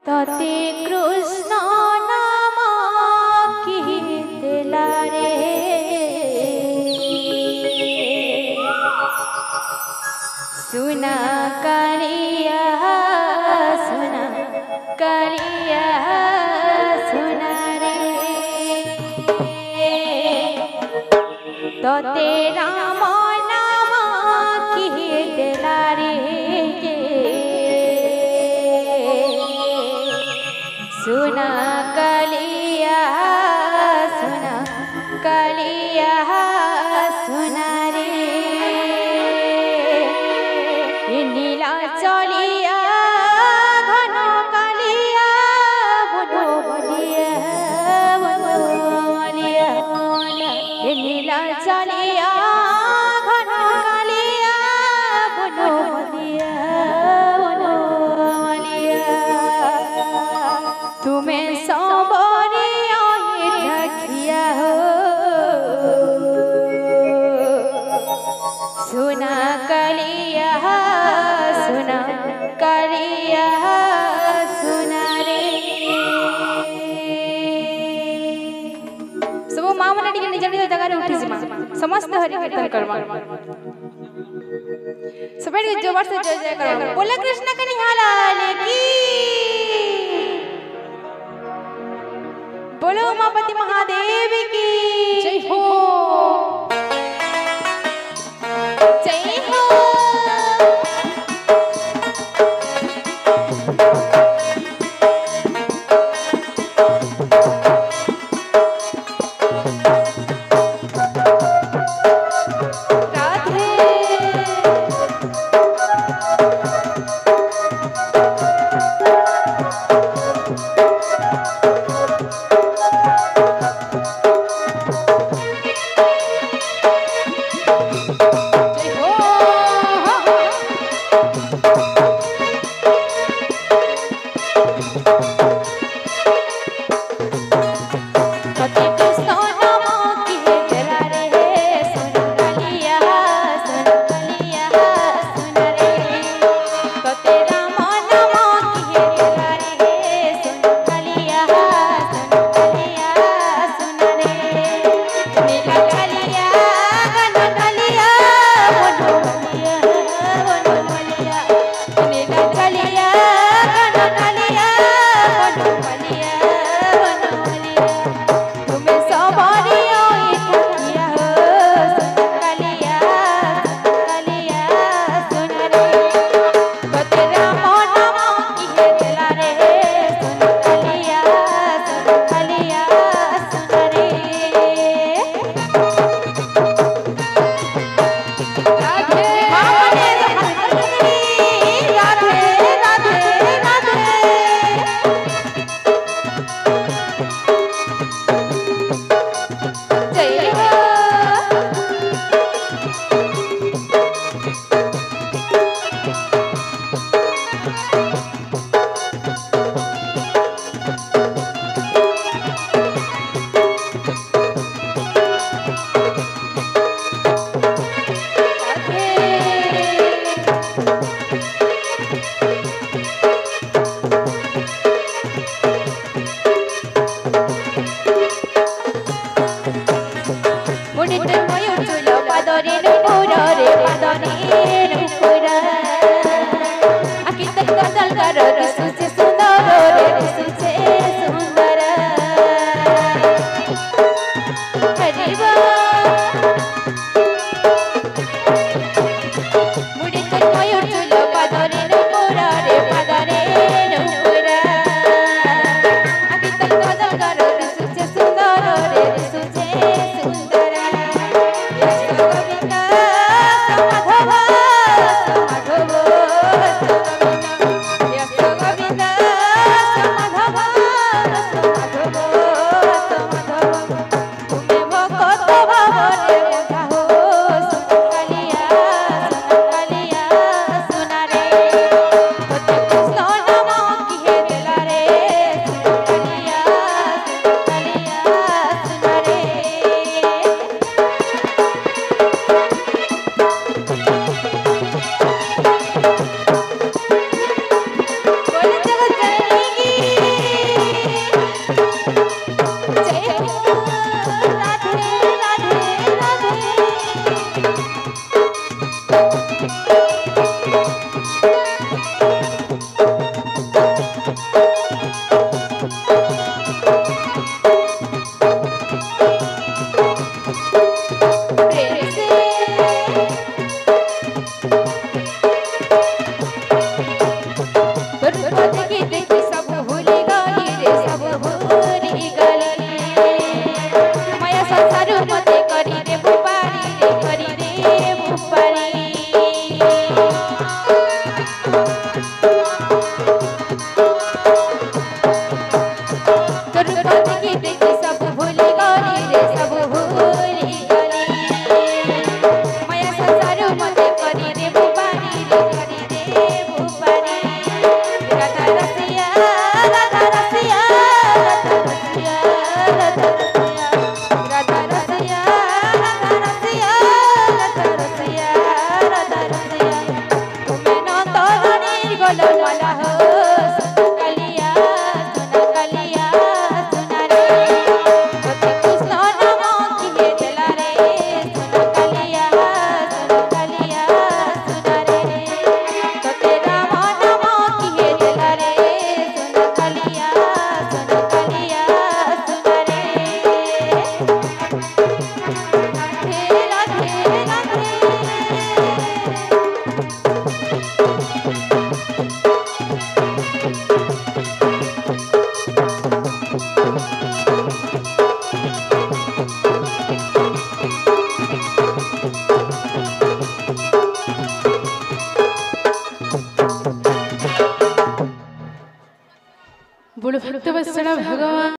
तते कृष्ण नाम कीर्तला रे सुना कलिया सुना रे तते राम नाम कीर्तला रे सुना कलिया सुना रे नीला चलिया घन कलिया बोलो बलिया नीला चलिया घन कलिया बोलो बलिया तुम्हें सबरे रखिया हो सुना कलिया सुना रे सब माँ मन टिके निज निज जगह उठी जिमा समस्त हरि कीर्तन करवा सब जोर से जय जय करो बोला कृष्ण कन्हैया लाल की बोलो उमापति महादेव की जय हो जय हो राधे बोलो भक्त वत्सल भगवान